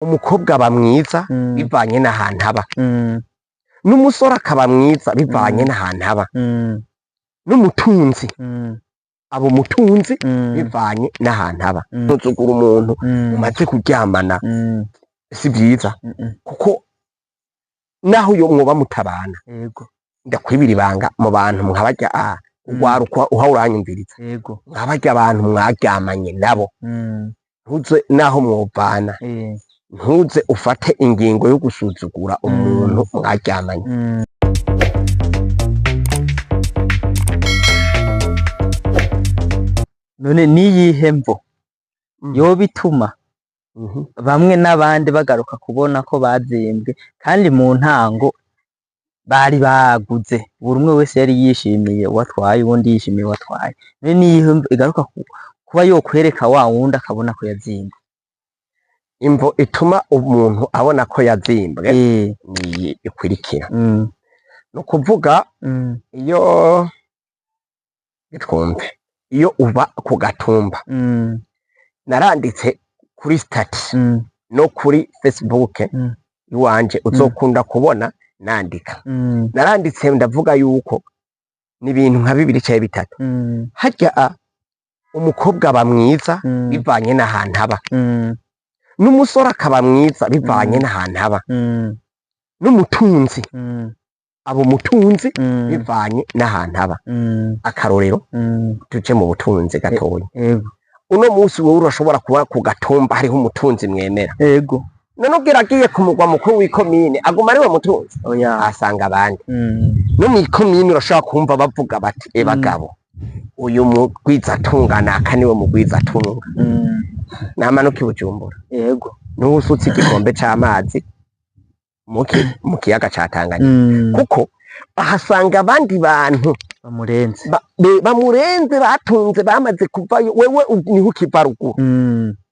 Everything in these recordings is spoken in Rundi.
umukobwa aba mwiza bivanye n'ahantu aba, n'umusore akaba mwiza bivanye n'ahantu aba, n'umutunzi aba umutunzi bivanye n'ahantu aba. Ntuzugura umuntu umaze kuryamana si byiza, kuko naho uyo mwoba mutabana ndakwibira ibanga mu bantu nkabarya ugwaruka uha uranyumviriza, nkabarya abantu mwaryamanye nabo, ntuze naho mwovana ntuze ufate ingingo yo gusuzugura umuntu mwaryamanye. None niyihe mvo yoba ituma bamwe n'abandi bagaruka kubona ko bazimbwe kandi mu ntango bari baguze, buri umwe wese yari yishimiye uwatwaye uwundi yishimiye uwatwaye? None niyihe mvo igaruka kuba yokwereka wa wundi akabona ko yazimbwe? Imvo ituma umuntu abona ko yazimbwe ni ikurikira. No kuvuga iyo twumve, iyo uba ku gatumba, naranditse kuri stati no kuri Facebook iwanje uzokunda kubona nandika, naranditse ndavuga yuko ni ibintu nka 2 canke 3. Harya umukobwa aba mwiza bivanye n'ahantu aba, n'umusore akaba mwiza bivanye n'ahantu aba, n'umutunzi abo mutunzi bivanye n'ahantu aba. Akarorero tuje mu butunzi gatoya, uno munsi wowe urashobora kuba ku gatumba hariho umutunzi mwemera, none ubwira agiye ku mugwa mukuru w'ikomine aguma ari we mutunzi, asanga abandi no mw'ikomine urashobora kumva bavuga bati bagabo uyu mugwizatunga naka niwe mugwizatunga, namanuka i Bujumbura n'usutse igikombe c'amazi mu kiyaga ca Tanganyika, kuko ahasanga abandi bantu bamurenze batunze bamaze kuvayo, wewe niho ukiva ruguru.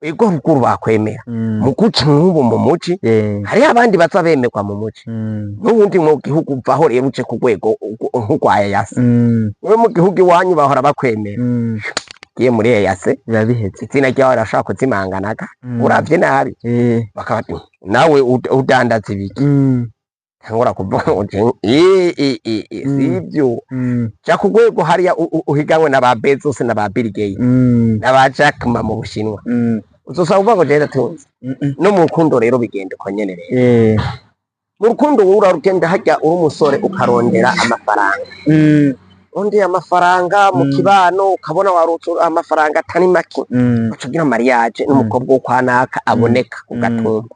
Ego ruguru bakwemera mu guca nk'ubu mu muci, hariho abandi baza bemerwa mu muci, n'ubundi mu gihugu uvaho rero uce ku rwego nk'urwaye yase, wewe mu gihugu iwanyu bahora bakwemera, giye muri yase birabihetse izina ryawe arashaka kuzimanganaga, uravye nabi bakabati nawe udandaza ibiki, nkora kuvuga sivyo ja ku rwego hariya uhiganwe na ba Bezos na ba Bill Gates na ba Jack Ma mu Bushinwa, uzosaba uvuga ngo jenda tunzi. No mu rukundo rero bigenda uko nyene rero, mu rukundo urarugenda harya uri umusore ukarondera amafaranga, undi amafaranga mu kibano ukabona warutse amafaranga atari make, ucugira mariage n'umukobwa wo kwanaka aboneka ku gatumba.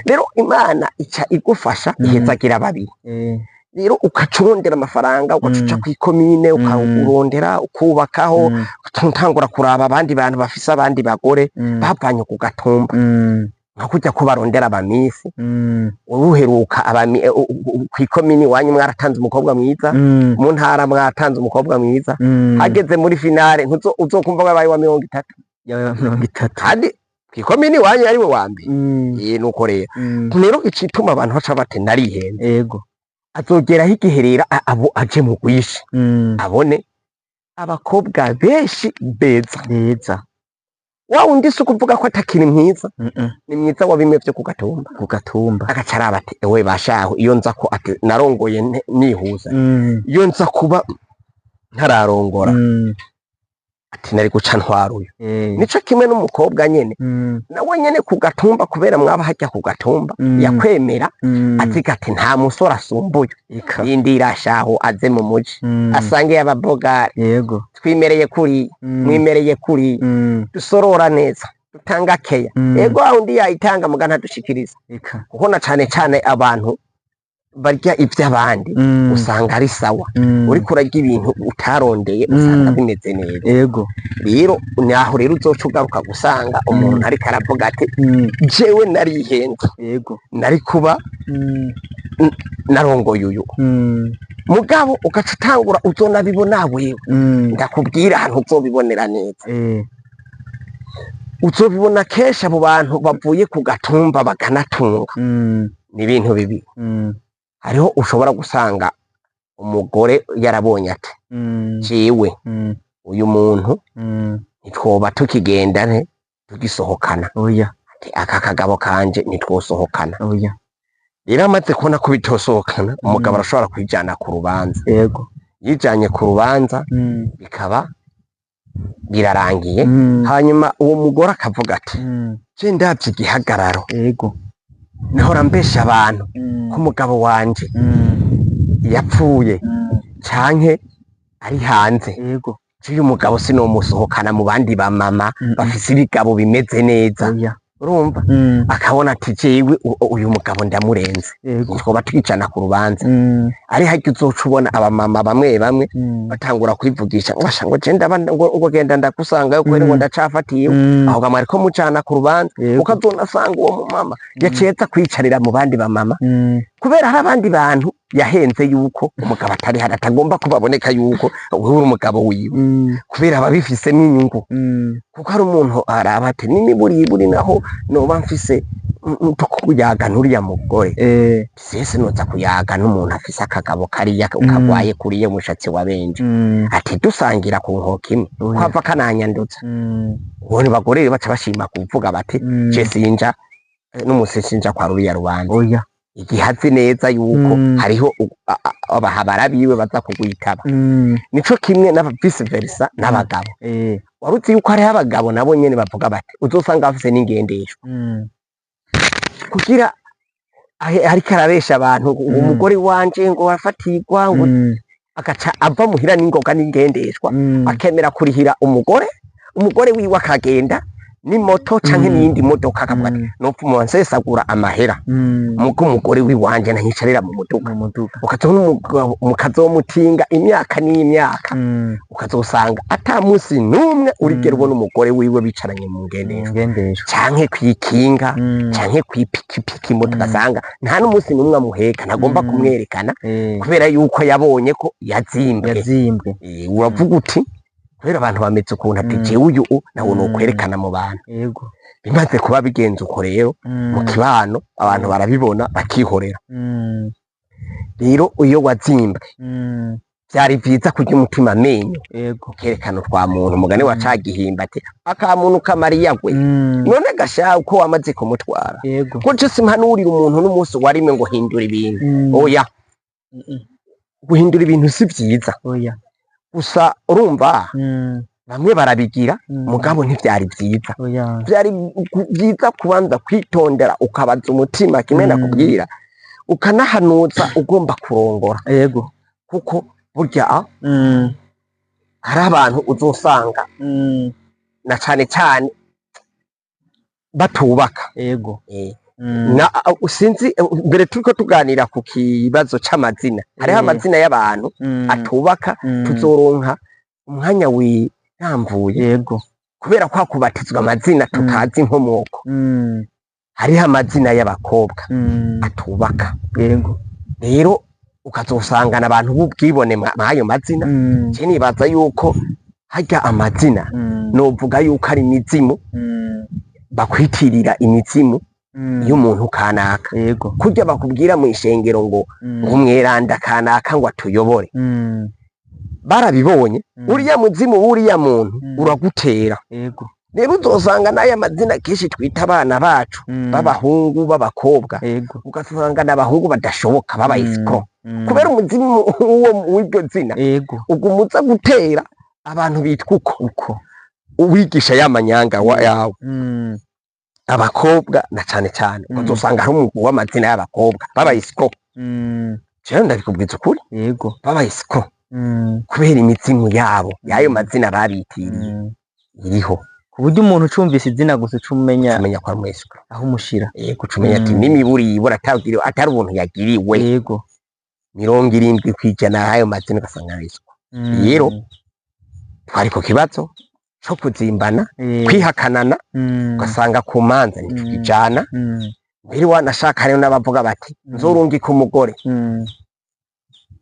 Rero Imana ica igufasha ihezagira babiri, rero ukacurondera amafaranga ugacuca kw'ikomine ukarondera ukubakaho, utangura kuraba abandi bantu bafise abandi bagore bavanye ku gatumba, nka kujya kubarondera abamisi, uruheruka kw'ikomini wanyu mwaratanze umukobwa mwiza, mu ntara mwatanze umukobwa mwiza, hageze muri finale uzokumva babaye wa 30 kandi kw'ikomini wanyu ari we wa mbere. Nuko rero icituma abantu baca bate narihende, azogeraho igihe rero abo aje mu rwishi abone abakobwa benshi beza, wa undi si ukuvuga ko atakiri mwiza, ni mwiza wa bimwe vyo ku gatumba agaca araba ati ewe bashaho, iyo nza ko ati narongoye nihuza, iyo nza kuba ntararongora ati nari guca ntwaruyo. Nico kimwe n'umukobwa nyene nawe nyene ku gatumba, kubera mwaba hajya ku gatumba yakwemera aziga ati nta musore asumbuye, yindira shaho aze mu muji asange y'ababogari, twimereye kuri mwimereye kuri, dusorora neza dutanga keya, ego undi yayitanga mugana dushikiriza, kuko na cane abantu barya ivy'abandi usanga ari sawa, uriko urarya ibintu utarondeye usanga bimeze neza. Rero naho rero uzoca ugaruka gusanga umuntu ariko aravuga ati jewe narihenze, nari kuba narongoye uyu, mugabo ugaca utangura uzonabibona wewe, ndakubwira ahantu uzobibonera neza, uzobibona kenshi abo bantu bavuye ku gatumba bakanatunga, ni ibintu bibi. Hariho ushobora gusanga umugore yarabonye ati jewe uyu muntu ntitwoba tukigendane tugisohokana, aka kagabo kanje nitwosohokana. oya Rero amaze kubona ko bitosohokana umugabo arashobora kwijana ku rubanza. yego Yijanye ku rubanza bikaba birarangiye, hanyuma uwo mugore akavuga ati je ndavye igihagararo yego nahora mbesha abantu ko umugabo wanje yapfuye canke ari hanze, yego uyu mugabo sinomusohokana mu bandi ba mama bafise ibigabo bimeze neza. oya Urumva akabona ati jewe uyu mugabo ndamurenze, yego twoba twicana ku rubanza. Ari harya uzoca ubona abamama bamwe bamwe batangura kwivugisha basha ngo je ngo genda ndakusanga yuko ngo ndacafatiye aho gamwe ariko mucana ku rubanza, ukazonasanga uwo mumama yaceza kwicarira mu bandi bamama kubera hari abandi bantu yahenze yuko umugabo atari hari, atagomba kubaboneka yuko wewe uri umugabo wiwe kubera ababifisemo inyungu. Kuko hari umuntu araba ati n'imiburiburi naho noba mfise tukuyaga n'uriya mugore sese noza kuyaga n'umuntu afise akagabo kariya ukagwaye kuriye umushatsi wa benje ati dusangira ku nkoko imwe kwava kananyandutsa. Ubone bagore baca bashima kuvuga bati je sinja n'umusesinja kwa ruriya rubanza. oya Igihazi neza yuko hariho abahabara biwe baza kugwitaba. Nico kimwe na vice versa n'abagabo. Waruzi yuko hariho abagabo nabo nyene bavuga bati uzosanga bafise n'ingendesho kugira ariko arabesha abantu umugore wanje ngo wafatirwa ngo agaca ava muhira n'ingoga n'ingendeshwa akemera kurihira umugore wiwe akagenda ni moto canke n'iyindi modoka akavuga ati nopfa munsesagura amahera muko umugore wiwanje nanyicarira mu muduga ukazona mukazomutinga imyaka n'imyaka ukazosanga ata musi numwe urigera ubona umugore wiwe bicaranye mu ngendesho canke kwikinga canke kwipikipiki moto gasanga nta n'umusi numwe amuheka ntagomba kumwerekana kubera yuko yabonye ko yazimbwe. Uravuga uti kubera abantu bameze ukuntu ati jewe uyu nawe nokwerekana mu bantu. yego Bimaze kuba bigenze uko rero mu kibano abantu barabibona bakihorera. Rero iyo wazimbwe vyari vyiza kurya umutima amenyo yego kerekana twa muntu umugani wa cagihimba ati aka muntu kamariya gwe none gasha uko wamaze kumutwara yego ko je simpanurira umuntu n'umunsi warime ngo hindura ibintu. Oya guhindura ibintu si vyiza. oya Gusa urumva bamwe barabigira mugabo ntivyari vyiza. Vyari vyiza kubanza kwitondera ukabaza umutima kimwe nakubwira ukanahanuza ugomba kurongora. yego Kuko burya hari abantu uzosanga na cane cane batubaka. yego Na sinzi mbere turiko tuganira ku kibazo c'amazina, hariho amazina y'abantu atubaka tuzoronka umwanya wiramvuye yego kubera kwa kubatizwa amazina tutazi inkomoko. Hariho amazina y'abakobwa atubaka. yego Rero ukazosangana abantu b'ubwibone mwayo mazina. Je nibaza yuko harya amazina novuga yuko ari imizimu bakwitirira imizimu y'umuntu kanaka. yego Kurya bakubwira mu ishengero ngo umweranda kanaka ngo atuyobore barabibonye uriya muzimu w'uriya muntu uragutera. yego Rero uzosanga n'aya mazina kenshi twita abana bacu b'abahungu b'abakobwa ugasanga n'abahungu badashoboka b'abayisiko kubera umuzimu w'iryo zina ugumuza gutera abantu bitwa uko uwigisha y'amanyanga yawe. Abakobwa na cane cane uzosanga hari umugwi w'amazina y'abakobwa b'abayisiko. Jewe ndabikubwiza ukuri b'abayisiko kubera imizimu yabo yayo mazina babitiriye iriho ku buryo umuntu ucumvise izina gusa umenya ko ari umwisiko aho umushira. Gucumenya ati n'imiburibura atari ubuntu yagiriwe 70% hayo mazina ugasanga ari isuku. Rero twari ku kibazo co kuzimbana kwihakanana ugasanga ku manza ntitwijana. Mbere wanashaka hariho n'abavuga bati nzorungika umugore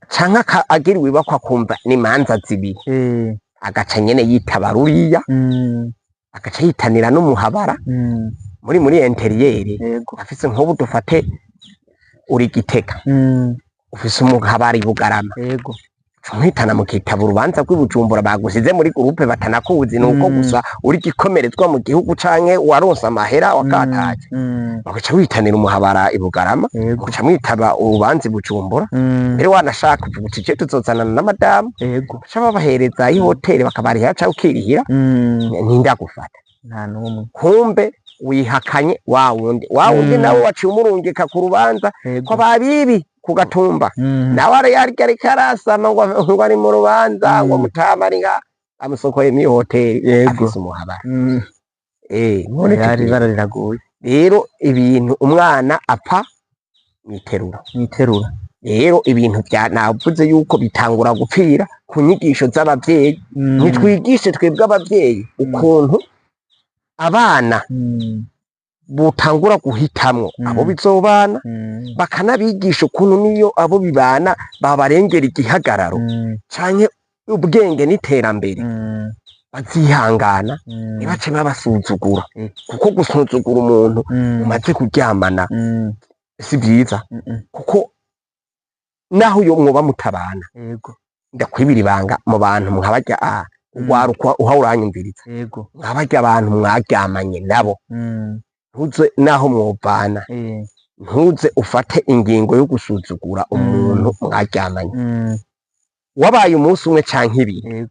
canke agiriwe bakwa kumva n'imanza zibiri agaca nyene yitaba ruriya agaca yitanira n'umuhabara muri interiyeri afise nk'ubu dufate uri Gitega ufise umuhabara i Bugarama muhitana mukitaba urubanza rw'ibujumbura bagusize muri gurupe batanakuzi nuko gusa uri gikomerezwa mu gihugu canke waronse amahera wakataje bagaca witanira umuhabara ibugarama ugaca mwitaba urubanza ibujumbura mbere wanashaka uvuga uti je tuzozanana na madamu baca babahereza ihoteli bakabarihira canke ukirihira ntindagufata nta numwe kumbe wihakanye wa wundi nawe waciye umurungika ku rubanza ko babibi ku gatumba nawe ariko arasama ngo ari mu rubanza ngo mutama ari nga amusokoye muri hoteli afise umuhabara yari barariraguye rero ibintu umwana apfa mwiterura rero ibintu navuze yuko bitangura gupfira ku nyigisho z'abavyeyi nitwigishe twebwe abavyeyi ukuntu abana butangura guhitamwo abo bizobana bakanabigisha ukuntu niyo abo bibana babarengera igihagararo canke ubwenge n'iterambere bazihangana ntibace babasuzugura kuko gusuzugura umuntu umaze kuryamana si byiza kuko naho uyo mwoba mutabana ndakwibira ibanga mu bantu mwabarya ugwaruka uha uranyumviriza nkabarya abantu mwaryamanye nabo ntuze naho mwobana ntuze ufate ingingo yo gusuzugura umuntu mwaryamanye wabaye umunsi umwe canke ibiri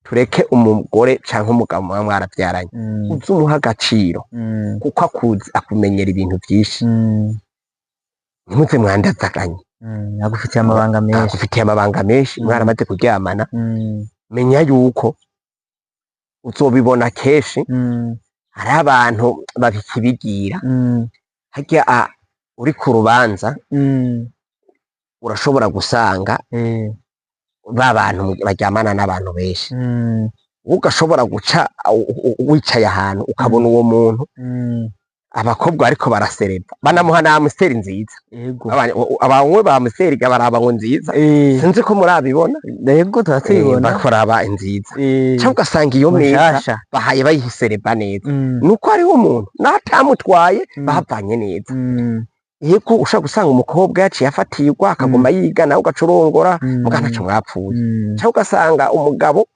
tureke umugore canke umugabo muba mwaravyaranye uze umuha agaciro kuko akuzi akumenyera ibintu vyinshi ntimuze mwandazaganye agufitiye amabanga menshi mwaramaze kuryamana menya yuko uzobibona kenshi hari abantu babikibigira harya uri ku rubanza urashobora gusanga ba bantu baryamana n'abantu benshi ugashobora guca wicaye ahantu ukabona uwo muntu abakobwa ariko barasereba banamuha na amusiteri nziza abanywe ba amusiteri baraba ngo nziza sinzi ko murabibona yego turatibona bakoraba nziza cyangwa ugasanga iyo meza bahaye bayisereba neza nuko hariho umuntu natamutwaye bavanye neza yego ushaka gusanga umukobwa yaciye afatirwa akaguma yiga nawe ugacurongora muganaca mwapfuye cyangwa ugasanga umugabo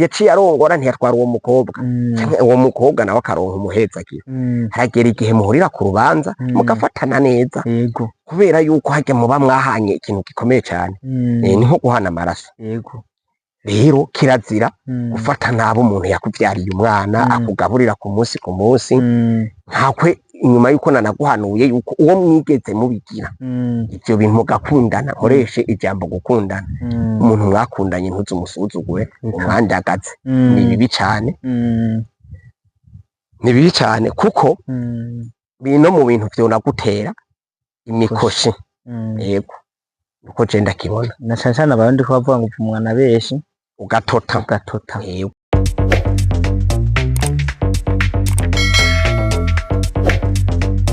yaciye arongora ntiyatwara uwo mukobwa uwo mukobwa nawe akaronka umuhezagira haragera igihe muhurira ku rubanza mugafatana neza kubera yuko hajya muba mwahanye ikintu gikomeye cyane ni nko guhana amaraso rero kirazira gufata nabo umuntu yakubyariye umwana akugaburira ku munsi ntakwe inyuma yuko nanaguhanuye yuko uwo mwigeze mubigira ivyo bintu mugakundana nkoreshe ijambo gukundana umuntu mwakundanye ntuze umusuzugure umwandagaze ni bibi cyane kuko bino mu bintu vyonagutera imikoshi yego uko je ndakibona na cyane abandi ko bavuga ngo umwana beshi ugatota yego